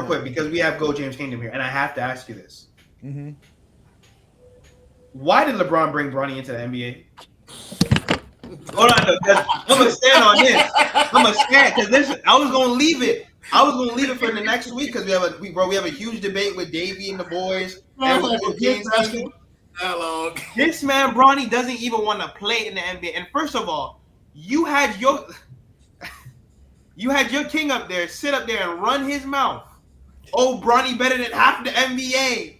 quick because we have Go James Kingdom here, and I have to ask you this. Mm-hmm. Why did LeBron bring Bronny into the NBA? Hold on, because I'm gonna stand on this. I'm gonna stand because this. I was gonna leave it. I was gonna leave it for the next week because we have a huge debate with Davey and the boys and with James Kingdom. This man Bronny doesn't even want to play in the NBA. And first of all, you had your king up there sit up there and run his mouth. Oh, Bronny better than half the NBA.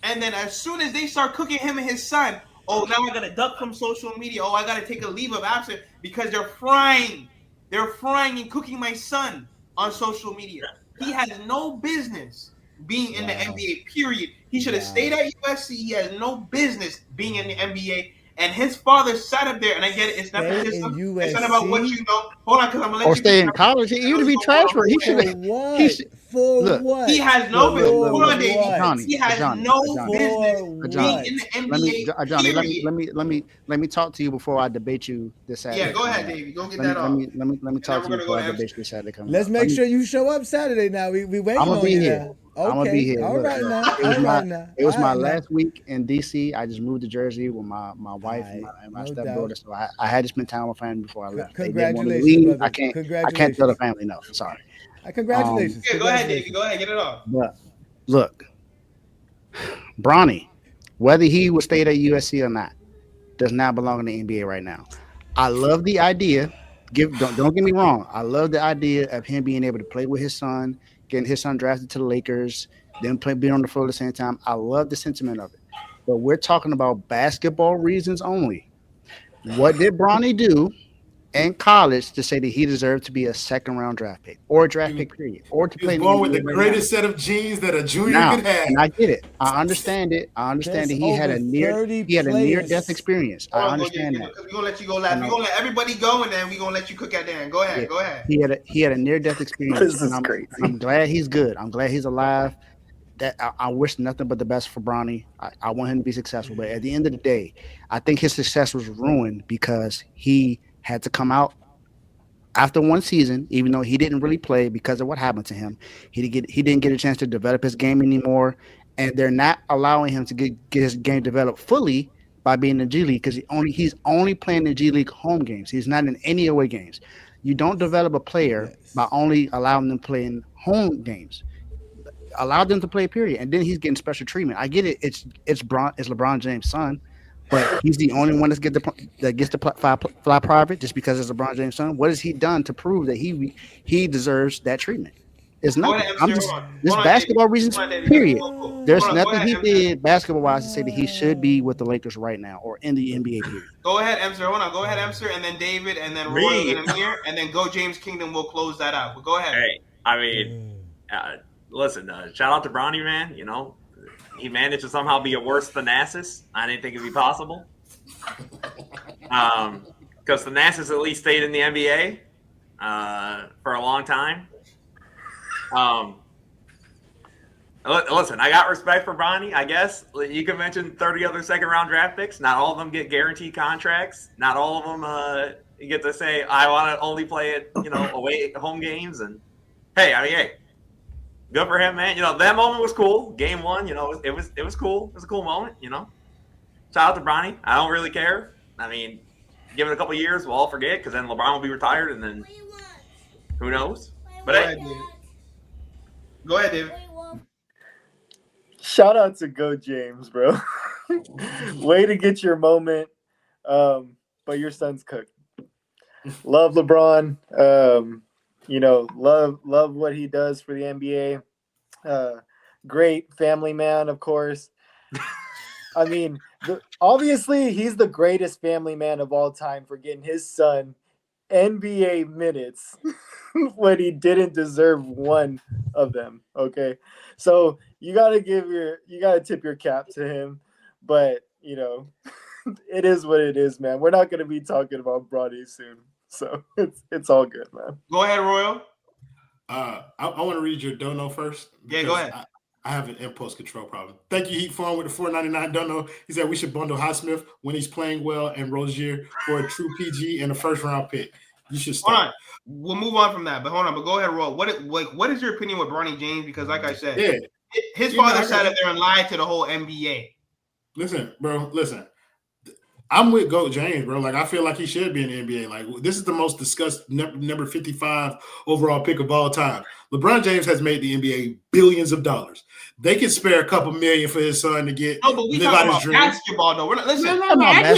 And then as soon as they start cooking him and his son, oh, now I gotta duck from social media. Oh, I gotta take a leave of absence because they're frying and cooking my son on social media. He has no business being in the NBA, period. He should have stayed at USC. He has no business being in the NBA. And his father sat up there, and I get it. It's nepotism. It's not about what you know. Hold on, because I'm gonna let you. Or stay in college. Even if he transferred, he should. He has no business. Hold on, Davey. He has no business being in the NBA. Johnny, let me talk to you before I debate you this Saturday. Yeah, go ahead, Davey. Go get that off. Let me talk to you before I debate you this Saturday. Let's make sure you show up Saturday. Now we waiting on you. Now. Okay. I'm gonna be here. All right now. It was my last week in DC. I just moved to Jersey with my wife and my stepdaughter, so I had to spend time with family before I left. Congratulations, brother. I can't tell the family no. Sorry. Congratulations. Yeah, go ahead, Davey. Go ahead, get it off. But look, Bronny, whether he would stay at USC or not, does not belong in the NBA right now. I love the idea. Don't get me wrong. I love the idea of him being able to play with his son, getting his son drafted to the Lakers, then being on the floor at the same time. I love the sentiment of it. But we're talking about basketball reasons only. What did Bronny do in college to say that he deserved to be a second-round draft pick or a draft pick, period, or to play born with the greatest set of genes that a junior could have? And I get it. I understand it. I understand that he had a near-death experience. I understand that. We're gonna let you go last. We're gonna let everybody go, and then we're gonna let you cook at the end. Go ahead. Go ahead. He had a near-death experience. This is crazy. I'm glad he's good. I'm glad he's alive. That I wish nothing but the best for Bronny. I want him to be successful. But at the end of the day, I think his success was ruined because he had to come out after one season, even though he didn't really play because of what happened to him. He didn't get a chance to develop his game anymore, and they're not allowing him to get his game developed fully by being in the G League because he's only playing the G League home games. He's not in any away games. You don't develop a player by only allowing them to play in home games. Allow them to play, period. And then he's getting special treatment. I get it. It's LeBron James' son, but he's the only one that gets to fly private just because it's LeBron James' son. What has he done to prove that he deserves that treatment? It's nothing. This basketball reasons, period. There's nothing he did basketball-wise to say that he should be with the Lakers right now or in the NBA, period. Go ahead, Emser. Hold on. Go ahead, Emser, and then David, and then Roy and Amir, and then Go James Kingdom will close that out. But go ahead. Hey, I mean, listen, shout out to Bronny, man. You know, he managed to somehow be a worse Thanasis. I didn't think it'd be possible. Because Thanasis at least stayed in the NBA for a long time. Listen, I got respect for Bronny, I guess. You can mention 30 other second-round draft picks. Not all of them get guaranteed contracts. Not all of them you get to say, I want to only play at, away home games. And, hey, good for him, man. That moment was cool. Game 1, it was cool. It was a cool moment, Shout out to Bronny. I don't really care. I mean, give it a couple years, we'll all forget because then LeBron will be retired and then who knows? But Go ahead, David. Shout out to Go James, bro. Way to get your moment. But your son's cooked. Love LeBron. Love what he does for the NBA. Great family man, of course. I mean, obviously he's the greatest family man of all time for getting his son NBA minutes when he didn't deserve one of them. Okay, so you gotta tip your cap to him, but it is what it is, man. We're not gonna be talking about Bronny soon, so it's all good, man. Go ahead, Royal. I want to read your dono first. Yeah, go ahead. I have an impulse control problem. Thank you, Heat Farm, with the $4.99 dono. He said we should bundle Highsmith when he's playing well and Rozier for a true PG and a first-round pick. You should Hold stop. on. We'll move on from that. But hold on. But go ahead, Roll. What is your opinion with Bronny James? Because like I said, Yeah. his Yeah, father I sat got up it. there and lied to the whole NBA. Listen, bro. Listen. I'm with Goat James, bro. Like, I feel like he should be in the NBA. Like, this is the most discussed number 55 overall pick of all time. LeBron James has made the NBA billions of dollars. They could spare a couple million for his son to get No, but we live talking out his about dream. basketball, though. We're not, listen. No, I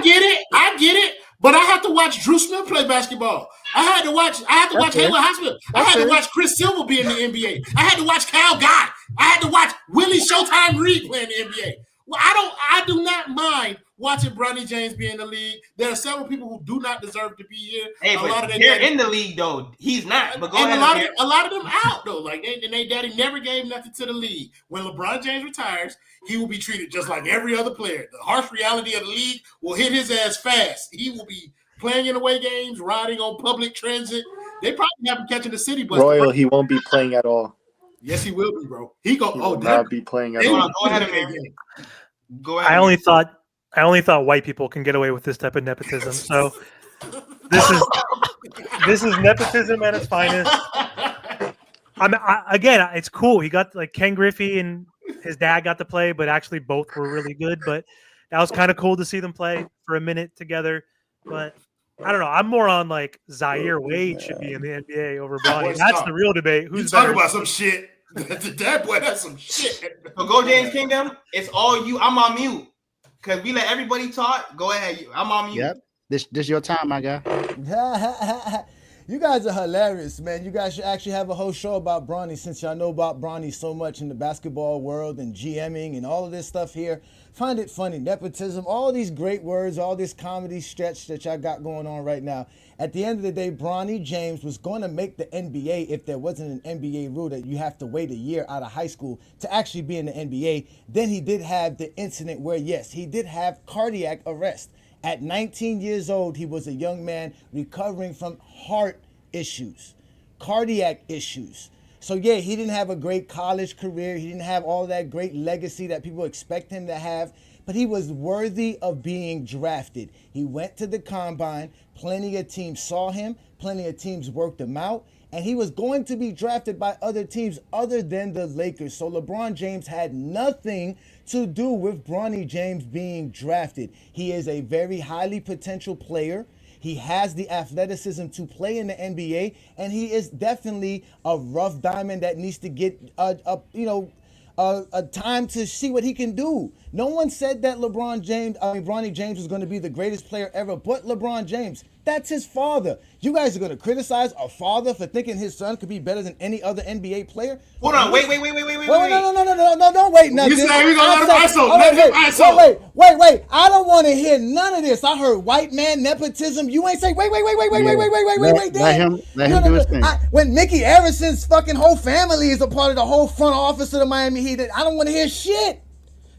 get it. I get it. But I have to watch Drew Smith play basketball. I had to watch Hayward Hospital. I had to watch Chris Silver be in the NBA. I had to watch Cal Gott. I had to watch Willie Showtime Reed play in the NBA. Well, I do not mind watching Bronny James be in the league. There are several people who do not deserve to be here. Hey, but they're in the league though. He's not. But go ahead. A lot of them out though. Like they daddy never gave nothing to the league. When LeBron James retires, he will be treated just like every other player. The harsh reality of the league will hit his ass fast. He will be playing in away games, riding on public transit. They probably have him catching the city bus. Royal, he won't be playing at all. Yes, he will be, bro. He will not be playing at all. Go ahead, man. Go ahead. I only thought white people can get away with this type of nepotism. So this is nepotism at its finest. Again, it's cool. He got like Ken Griffey and his dad got to play, but actually both were really good. But that was kind of cool to see them play for a minute together. But I don't know. I'm more on like Zaire Wade should be in the NBA over Bronny. That's the real debate. Who's talking about some shit? That boy, that's some shit. So go James Kingdom. It's all you. I'm on mute because we let everybody talk. Go ahead. I'm on mute. Yep. This your time, my guy. You guys are hilarious, man. You guys should actually have a whole show about Bronny since y'all know about Bronny so much in the basketball world and GMing and all of this stuff here. Find it funny. Nepotism, all these great words, all this comedy stretch that y'all got going on right now. At the end of the day, Bronny James was going to make the NBA if there wasn't an NBA rule that you have to wait a year out of high school to actually be in the NBA. Then he did have the incident where, yes, he did have cardiac arrest. At 19 years old, he was a young man recovering from heart issues, cardiac issues. So, yeah, he didn't have a great college career. He didn't have all that great legacy that people expect him to have. But he was worthy of being drafted. He went to the combine. Plenty of teams saw him. Plenty of teams worked him out. And he was going to be drafted by other teams other than the Lakers. So LeBron James had nothing to do with Bronny James being drafted. He is a very highly potential player. He has the athleticism to play in the NBA, and he is definitely a rough diamond that needs to get a time to see what he can do. No one said that Bronny James was going to be the greatest player ever, but LeBron James. That's his father. You guys are going to criticize a father for thinking his son could be better than any other NBA player? Hold on. Wait. No, don't wait nothing. You say we gonna let him ISO. Let him ISO. Wait. I don't want to hear none of this. I heard white man nepotism. You ain't say wait. Let him do his thing. When Mickey Arison's fucking whole family is a part of the whole front office of the Miami Heat, I don't want to hear shit.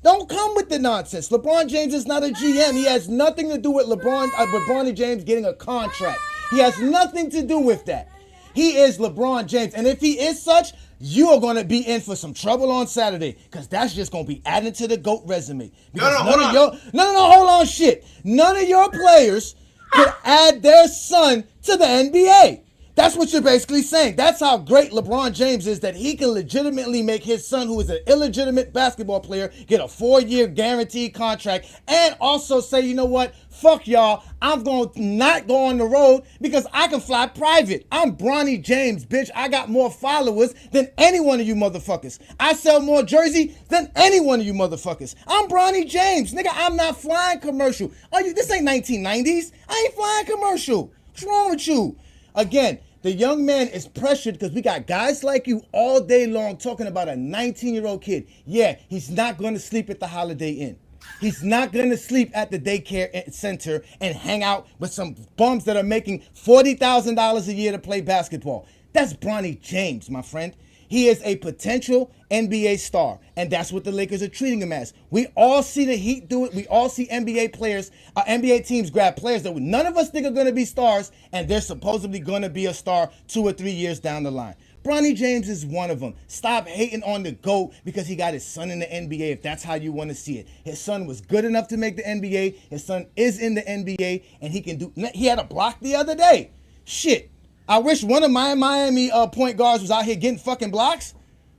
Don't come with the nonsense. LeBron James is not a GM. He has nothing to do with Bronny James getting a contract. He has nothing to do with that. He is LeBron James. And if he is such, you are going to be in for some trouble on Saturday because that's just going to be added to the GOAT resume. Hold on, shit. None of your players could add their son to the NBA. That's what you're basically saying. That's how great LeBron James is, that he can legitimately make his son, who is an illegitimate basketball player, get a 4-year guaranteed contract and also say, you know what, fuck y'all, I'm going to not go on the road because I can fly private. I'm Bronny James, bitch. I got more followers than any one of you motherfuckers. I sell more jersey than any one of you motherfuckers. I'm Bronny James. Nigga, I'm not flying commercial. This ain't 1990s. I ain't flying commercial. What's wrong with you? Again, the young man is pressured because we got guys like you all day long talking about a 19-year-old kid. Yeah, he's not going to sleep at the Holiday Inn. He's not going to sleep at the daycare center and hang out with some bums that are making $40,000 a year to play basketball. That's Bronny James, my friend. He is a potential NBA star, and that's what the Lakers are treating him as. We all see the Heat do it. We all see NBA players, NBA teams grab players that none of us think are going to be stars, and they're supposedly going to be a star 2 or 3 years down the line. Bronny James is one of them. Stop hating on the GOAT because he got his son in the NBA, if that's how you want to see it. His son was good enough to make the NBA. His son is in the NBA, and he can do. He had a block the other day. Shit. I wish one of my Miami point guards was out here getting fucking blocks.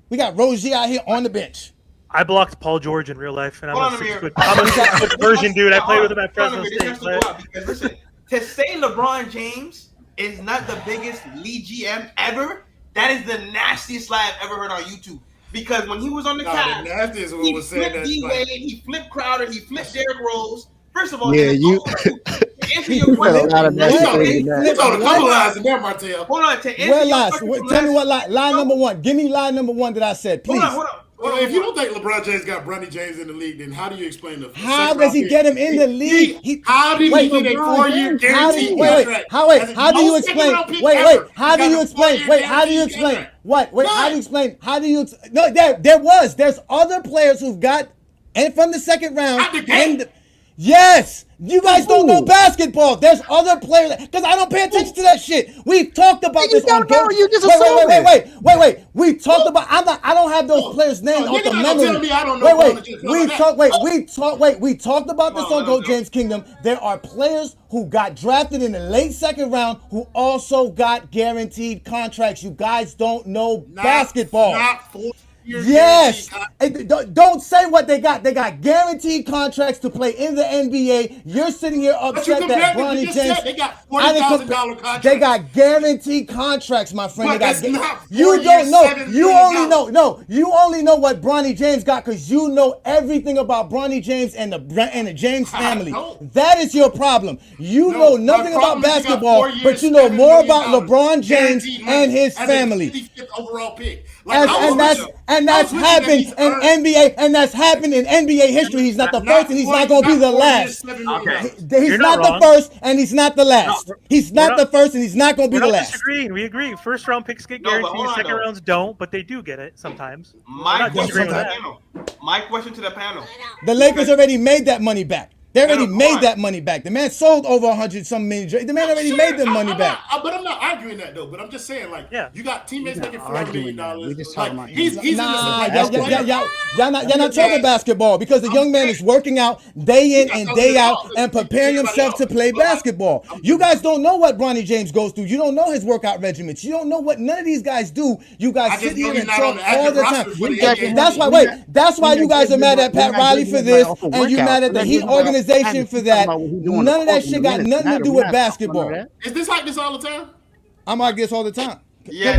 We got Rozier out here on the bench. I blocked Paul George in real life, and I'm Hold a on, Amir. 6-foot version dude. I played with him at Hold on, Fresno Amir, this State. has to go out because listen, to say LeBron James is not the biggest lead GM ever, that is the nastiest lie I've ever heard on YouTube. Because when he was on the Cavs, the nastiest one he was saying flipped that. D-Wade, he flipped Crowder, he flipped Derrick Rose. First of all, Yeah, and you- also, to answer your You said a question, lot of nasty What? things He in that. You told a flipped couple what? lies in there, Martell. hold on, to answer Where your lies? question from Tell me last what lie. week, Lie number one. Give me lie number one that I said, please. Hold on. Well, if you don't think LeBron James got Bronny James in the league, then how do you explain the How second does he round get pick? him in the league? How did Wait, he get a LeBron 4-year James, guaranteed Wait, contract? how As do you no explain? second-round pick Wait, ever how do got you a explain? 4-year Wait, how do you guaranteed explain? contract. What? Wait, how do None. you explain? How do you? No, there's other players who've got and from the second round. Out the gate. Yes, you guys don't know basketball. There's other players because I don't pay attention to that shit. We've talked about You this on don't know, Go. you just Wait. We talked about. I don't have those players' names No, off the you're not gonna memory. tell me I don't know Bronny James. No, We talked about this on Go James Kingdom. There are players who got drafted in the late second round who also got guaranteed contracts. You guys don't know basketball. Not 4 years. Yes. Don't say what they got. They got guaranteed contracts to play in the NBA. You're sitting here But you upset that compared them. Bronny You just James. said they got I didn't $40,000 compare- contracts. They got guaranteed contracts, my friend. But They got that's not 4 you years, don't know. $7 You million. only know. No, you only know what Bronny James got because you know everything about Bronny James and the James family. don't. That is your problem. You know my nothing about problem is you got basketball, 4 years, but you know $7 more million about LeBron James guaranteed money and his as a family. 55th overall pick. And that's happened in NBA, and that's happened in NBA history. He's not the first, and he's not going to be the last. Okay. He's You're not not the wrong. first, and he's not the last. No, He's not the first, and he's not going to be We're the not last. disagreeing. We agree. First round picks get No, but guaranteed. hold on, Second though. rounds don't, but they do get it sometimes. My We're not question to disagreeing the with that. panel. My question to the panel. The Lakers already made that money back. They already No, made hold that money back. The man sold over 100-some million. The man already made the money back. But I'm not arguing that though. But I'm just saying, like, Yeah. you got teammates We're not making $4 million. arguing that. We're just Like, talking about he's in Nah, the y'all not talking basketball because the young man is working out day in and day out and preparing himself to play basketball. You guys don't know what Bronny James goes through. You don't know his workout regimens. You don't know what none of these guys do. You guys I just sit here know he's and not on talk the all active the roster time. for the NBA. That's why you guys are mad at Pat Riley for this, and you mad at the Heat organization for that. None of that shit got nothing to do with basketball. Is this like this all the time? I'm like this all the time. Yeah,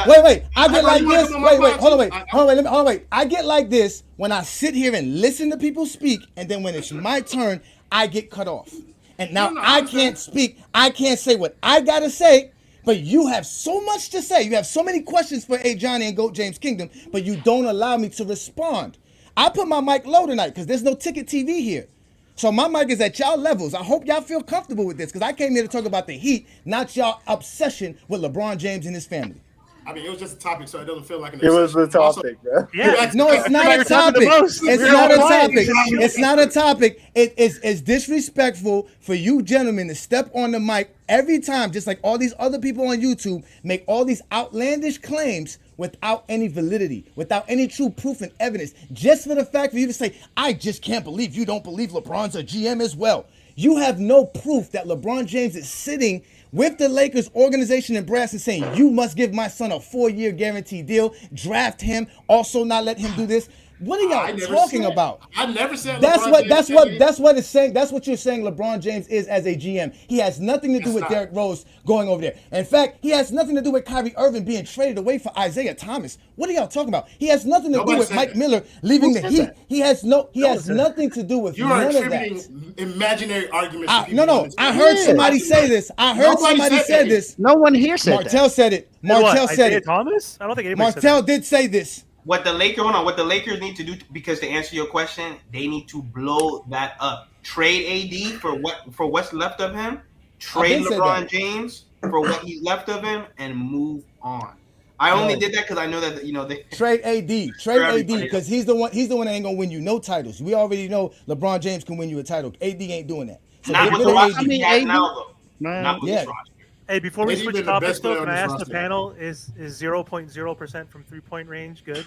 Wait. I get like you wanna this. come on my Wait. Hold podcast? on, wait. I get like this when I sit here and listen to people speak, and then when it's my turn, I get cut off. And now I can't speak. I can't say what I gotta say. But you have so much to say. You have so many questions for A. Johnny and Goat James Kingdom, but you don't allow me to respond. I put my mic low tonight because there's no ticket TV here. So my mic is at y'all levels. I hope y'all feel comfortable with this because I came here to talk about the Heat, not y'all obsession with LeBron James and his family. I mean, it was just a topic, so it doesn't feel like an It was the obsession. Also, topic, bro. Yeah. No, it's not You're a talking topic. the most. It's You're not a all right. topic. It's not a topic. It's disrespectful for you gentlemen to step on the mic every time, just like all these other people on YouTube make all these outlandish claims without any validity, without any true proof and evidence, just for the fact for you to say, I just can't believe you don't believe LeBron's a GM as well. You have no proof that LeBron James is sitting with the Lakers organization and brass and saying, you must give my son a 4-year guarantee deal, draft him, also not let him do this. What are y'all talking about? I never said That's LeBron what James it's saying. That's what you're saying LeBron James is as a GM. He has nothing to do with Derrick Rose going over there. In fact, he has nothing to do with Kyrie Irving being traded away for Isaiah Thomas. What are y'all talking about? He has nothing to Nobody do with said Mike that. Miller leaving the said Heat. that? He has nothing to do with You are none of that. attributing imaginary arguments. to No. people. I heard somebody say this. Nobody said that. this. No one here said Martell said it. What, Martell said Isaiah it. Thomas? I don't think anybody said Martell that. did say this. What the Lakers need to do because to answer your question, they need to blow that up. Trade AD for what's left of him. Trade been said LeBron that. James for what he's left of him, and move on. I only did that because I know that they Trade AD everybody. because he's the one that ain't gonna win you no titles. We already know LeBron James can win you a title. AD ain't doing that. So not get with rid the of roster AD. he has now though. Man, Not with yeah. this roster. Hey, before we Maybe switch even the topics, best though, player can on I this ask the roster. panel is 0.0% from 3-point range good?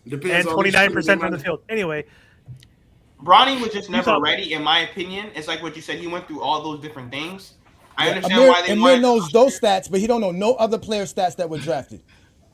Depends And on who's shooting 29% them from the under. field. Anyway, Bronny was just you never talk. ready, in my opinion. It's like what you said. He went through all those different things. I Yeah, understand why they Amir wanted knows those stats, but he don't know no other player stats that were drafted.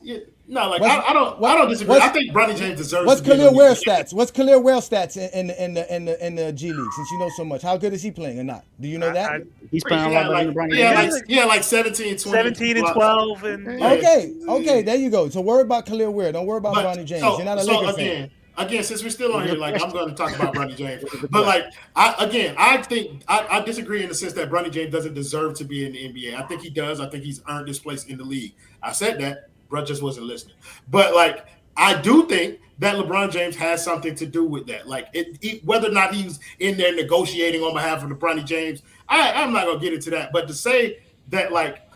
Yeah, no, like What's I what don't disagree. I think Bronny James deserves what's to be in the Khalil league. Ware stats? What's Khalil Ware stats in the G League? Since you know so much, how good is he playing or not? Do you know that? I He's He playing a lot had better like than Bronny he had Yeah, like James. like he had like 17, 20 17 and blocks. 12, and Yeah. Okay, there you go. So worry about Khalil Ware. Don't worry about But Bronny James. You're not a Laker fan. again, since we're still on It was here, a like I'm question. going to talk about Bronny James. It was a But like question. I think I disagree in the sense that Bronny James doesn't deserve to be in the NBA. I think he does. I think he's earned his place in the league. I said that, bro, just wasn't listening. But like I do think that LeBron James has something to do with that. Like whether or not he's in there negotiating on behalf of LeBron James, I'm not gonna get into that. But to say that like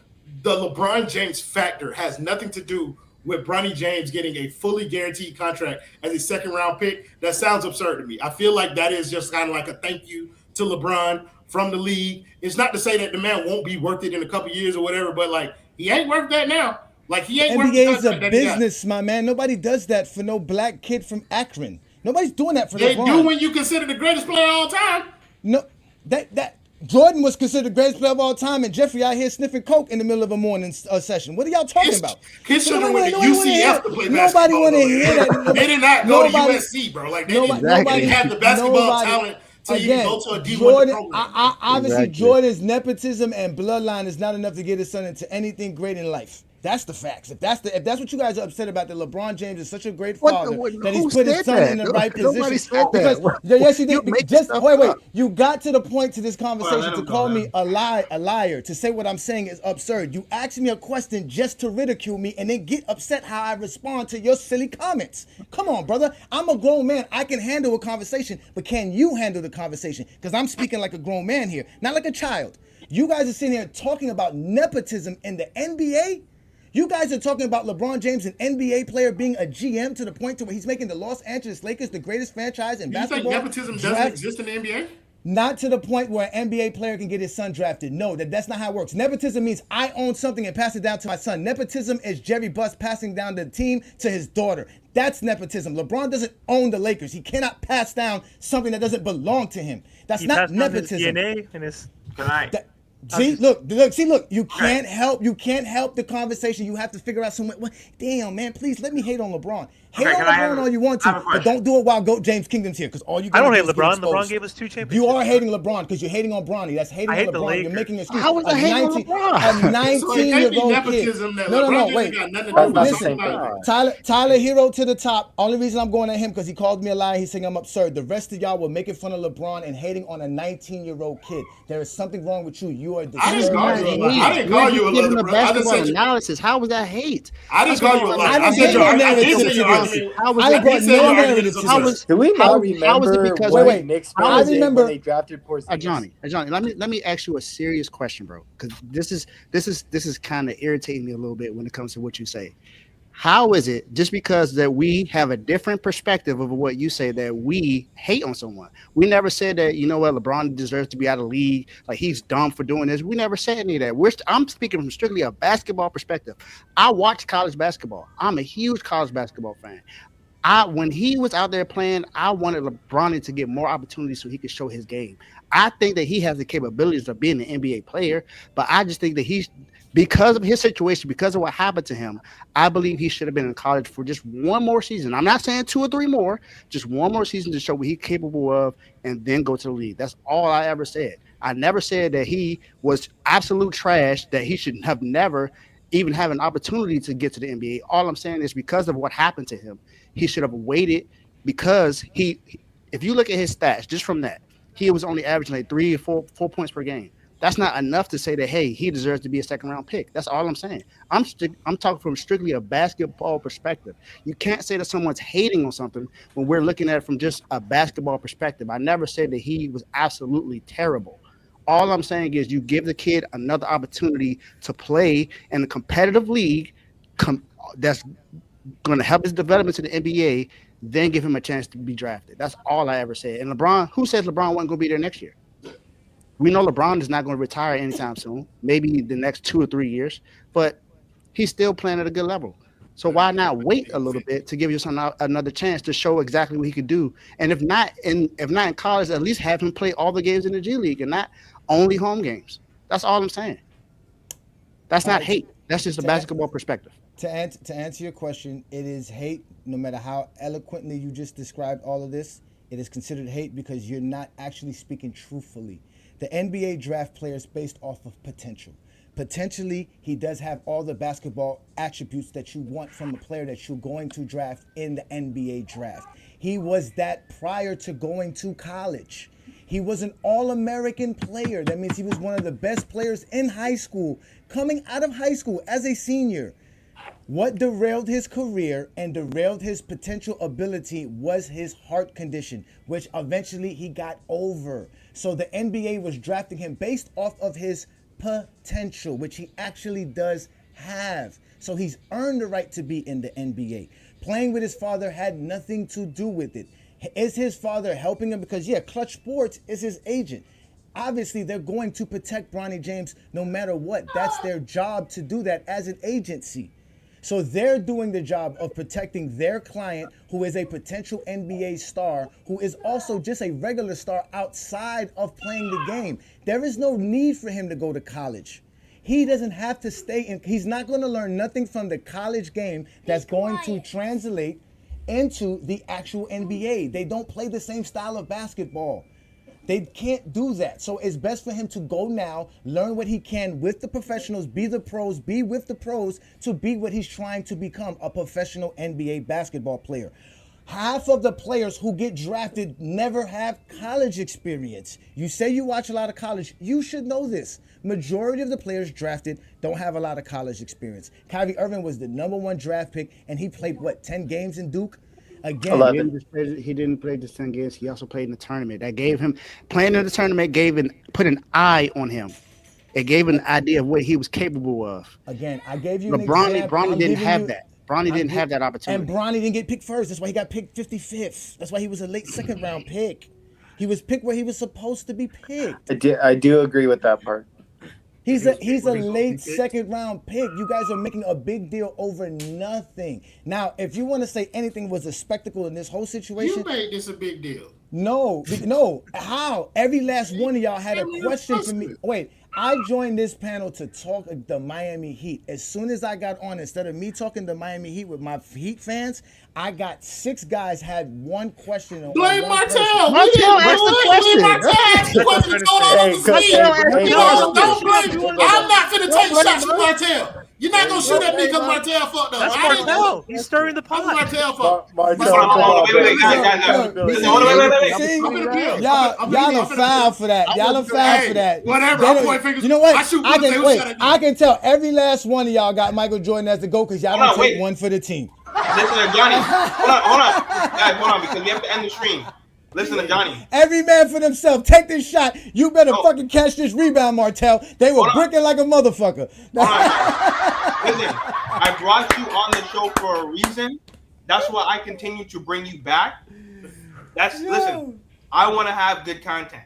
the LeBron James factor has nothing to do with Bronny James getting a fully guaranteed contract as a second round pick, that sounds absurd to me. I feel like that is just kind of like a thank you to LeBron from the league. It's not to say that the man won't be worth it in a couple years or whatever, but like he ain't worth that now. Like he The ain't worth the NBA is a contract that he got. business, my man. Nobody does that for no black kid from Akron. Nobody's doing that for They do LeBron. when you consider the greatest player of all time. No, that Jordan was considered the greatest player of all time, and Jeffrey out here sniffing coke in the middle of a morning session. What are y'all talking about? His So children went to nobody wanna hear. UCF to play Nobody basketball. want to Though. hear that. They did not go to Nobody. USC, bro. Like Nobody. Exactly. they didn't have the basketball talent to even Again, go to a D1 Jordan. program. Obviously, Exactly. Jordan's nepotism and bloodline is not enough to get his son into anything great in life. That's the facts. If that's what you guys are upset about, that LeBron James is such a great father that he's Who put his said son that? in the right Nobody position. said Because that. yes, you You did. make Just stuff wait. up. You got to the point to this conversation let to him go, call let me him. a liar, to say what I'm saying is absurd. You asked me a question just to ridicule me and then get upset how I respond to your silly comments. Come on, brother. I'm a grown man. I can handle a conversation, but can you handle the conversation? Because I'm speaking like a grown man here, not like a child. You guys are sitting here talking about nepotism in the NBA. You guys are talking about LeBron James, an NBA player, being a GM to the point to where he's making the Los Angeles Lakers the greatest franchise in Do you think basketball. nepotism doesn't exist in the NBA? Not to the point where an NBA player can get his son drafted. No, that's not how it works. Nepotism means I own something and pass it down to my son. Nepotism is Jerry Buss passing down the team to his daughter. That's nepotism. LeBron doesn't own the Lakers. He cannot pass down something that doesn't belong to him. That's he not passed down his nepotism. DNA and his. Good night. See, look. You can't help. You can't help the conversation. You have to figure out some way. Damn, man, please let me hate on LeBron. Hate Okay, on can I LeBron have- all you want I have to, a but don't do it while James Kingdom's here, because all you. I don't hate do is get LeBron. exposed. LeBron gave us 2 championships. You are hating LeBron because you're hating on Bronny. That's hating I hate on the LeBron. You're Lakers. making an excuse. How was I hating on LeBron? A So it can't be 19-year-old kid. nepotism that No, LeBron James wait. got nothing to do That's with not the Listen, same thing. Tyler Hero to the top. Only reason I'm going at him because he called me a liar. He's saying I'm absurd. The rest of y'all were making fun of LeBron and hating on a 19-year-old kid. There is something wrong with you. You are I didn't disturbing. call you a liar. I didn't call you a giving liar, a bro. I just basketball said analysis. How was that hate? I didn't call you a liar. I didn't said bring no I did narrative say to your this. argument. How was I that? brought did say no your argument narrative is to absurd. How this. was Do we how not was it remember because what wait. Knicks I fans did remember- when they drafted Porzingis? Johnny, let me ask you a serious question, bro, because this is kind of irritating me a little bit when it comes to what you say. How is it just because that we have a different perspective of what you say that we hate on someone? We never said that, you know what, LeBron deserves to be out of the league, like he's dumb for doing this. We never said any of that. I'm speaking from strictly a basketball perspective. I watch college basketball. I'm a huge college basketball fan. When he was out there playing, I wanted LeBron to get more opportunities so he could show his game. I think that he has the capabilities of being an NBA player, but I just think that because of his situation, because of what happened to him, I believe he should have been in college for just one more season. I'm not saying 2 or 3 more, just one more season to show what he's capable of and then go to the league. That's all I ever said. I never said that he was absolute trash, that he should have never even have an opportunity to get to the NBA. All I'm saying is because of what happened to him, he should have waited, because if you look at his stats, just from that, he was only averaging like 3 or 4 points per game. That's not enough to say that, hey, he deserves to be a second round pick. That's all I'm saying. I'm talking from strictly a basketball perspective. You can't say that someone's hating on something when we're looking at it from just a basketball perspective. I never said that he was absolutely terrible. All I'm saying is you give the kid another opportunity to play in a competitive league that's going to help his development to the NBA, then give him a chance to be drafted. That's all I ever said. And LeBron, who says LeBron wasn't going to be there next year? We know LeBron is not going to retire anytime soon, maybe the next 2 or 3 years, but he's still playing at a good level. So why not wait a little bit to give you another chance to show exactly what he could do? And if not in college, at least have him play all the games in the G League and not only home games. That's all I'm saying. That's not hate. That's just a basketball perspective. To answer your question, it is hate. No matter how eloquently you just described all of this, it is considered hate because you're not actually speaking truthfully. The NBA draft players based off of potential. Potentially, he does have all the basketball attributes that you want from a player that you're going to draft in the NBA draft. He was that prior to going to college. He was an all-American player. That means he was one of the best players in high school, coming out of high school as a senior. What derailed his career and derailed his potential ability was his heart condition, which eventually he got over. So the NBA was drafting him based off of his potential, which he actually does have. So he's earned the right to be in the NBA. Playing with his father had nothing to do with it. Is his father helping him? Because, yeah, Clutch Sports is his agent. Obviously, they're going to protect Bronny James no matter what. That's their job to do that as an agency. So they're doing the job of protecting their client, who is a potential NBA star, who is also just a regular star outside of playing the game. There is no need for him to go to college. He doesn't have to stay in. He's not going to learn nothing from the college game that's going to translate into the actual NBA. They don't play the same style of basketball. They can't do that. So it's best for him to go now, learn what he can with the professionals, be the pros, be with the pros to be what he's trying to become, a professional NBA basketball player. Half of the players who get drafted never have college experience. You say you watch a lot of college. You should know this. Majority of the players drafted don't have a lot of college experience. Kyrie Irving was the #1 draft pick, and he played, 10 games in Duke? Again, he didn't play just 10 games. He also played in the tournament. That gave him playing in the tournament put an eye on him. It gave an idea of what he was capable of. Again, I gave you Bronny didn't have that. Bronny didn't have that opportunity. And Bronny didn't get picked first. That's why he got picked 55th. That's why he was a late second round pick. He was picked where he was supposed to be picked. I do agree with that part. He's a late second round pick. You guys are making a big deal over nothing. Now, if you want to say anything was a spectacle in this whole situation, you made this a big deal. No. How? Every last one of y'all had a question for me. Wait, I joined this panel to talk the Miami Heat. As soon as I got on, instead of me talking the Miami Heat with my Heat fans, I got 6 guys had one question. Blame Martell. Martell asked the question. I'm not finna take shots from Martell. You're not gonna shoot at me because Martell fucked up. That's Martell. He's stirring the pot. Martell fucked. Wait. Y'all are foul for that. Y'all are foul for that. Whatever. You know what? I can tell every last one of y'all got Michael Jordan as the GOAT because y'all don't take one for the team. Listen to Johnny. Hold on. Guys, hold on, because we have to end the stream. Listen to Johnny. Every man for themselves. Take this shot. You better fucking catch this rebound, Martell. They were bricking like a motherfucker. Listen, I brought you on the show for a reason. That's why I continue to bring you back. Listen, I want to have good content.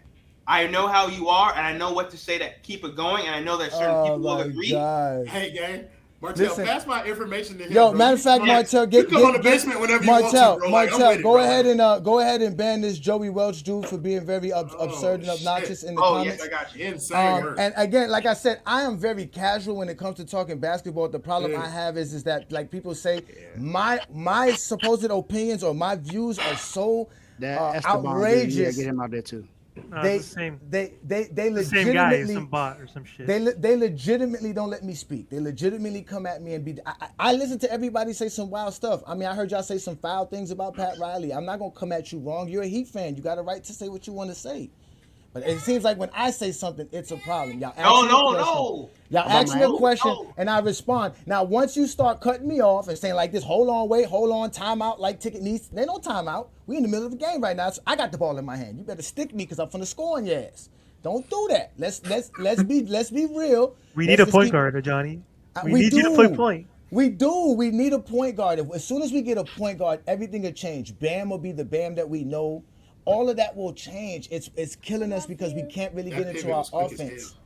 I know how you are, and I know what to say to keep it going, and I know that certain people will agree. God. Hey, gang. Martell, pass my information to him. Yo, matter of fact, Martell, go to the basement whenever you want to, Martell, go ahead and ban this Joey Welch dude for being very absurd and obnoxious in the comments. Yes, I got you. Insane. And again, like I said, I am very casual when it comes to talking basketball. The problem I have is that, like people say, my supposed opinions or my views are so outrageous. Get him out there too. They legitimately same guy, some bot or some shit. They legitimately don't let me speak. They legitimately come at me and be. I listen to everybody say some wild stuff. I mean, I heard y'all say some foul things about Pat Riley. I'm not gonna come at you wrong. You're a Heat fan. You got a right to say what you want to say. But it seems like when I say something, it's a problem. Y'all No. Y'all ask me a question and I respond. Now, once you start cutting me off and saying like this, hold on, time out, like ticket needs. They don't time out. We in the middle of the game right now. So I got the ball in my hand. You better stick me because I'm finna score on your ass. Don't do that. Let's be real. We need a point guard, Johnny. We need you to play point. We do. We need a point guard. As soon as we get a point guard, everything will change. Bam will be the Bam that we know. all of that will change. It's killing us because we can't really That get into pivot our was quick as offense. hell.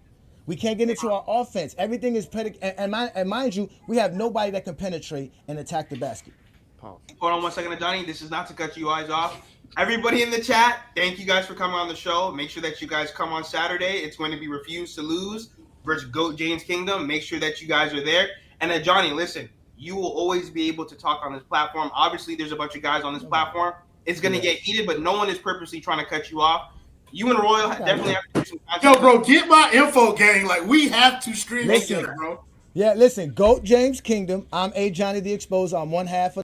We can't get into our offense. Everything is predicated. And mind you, we have nobody that can penetrate and attack the basket. Hold on 1 second, Johnny. This is not to cut you guys off. Everybody in the chat, thank you guys for coming on the show. Make sure that you guys come on Saturday. It's going to be Refuse to Lose versus GOAT James Kingdom. Make sure that you guys are there. And Johnny, listen, you will always be able to talk on this platform. Obviously, there's a bunch of guys on this platform. It's going to get heated, but no one is purposely trying to cut you off. You and Royal definitely have to do some content. Yo, bro, get my info, gang. Like, we have to stream Listen. together, bro. Yeah, listen, GOAT James Kingdom. I'm A Johnny the Exposer. I'm one half of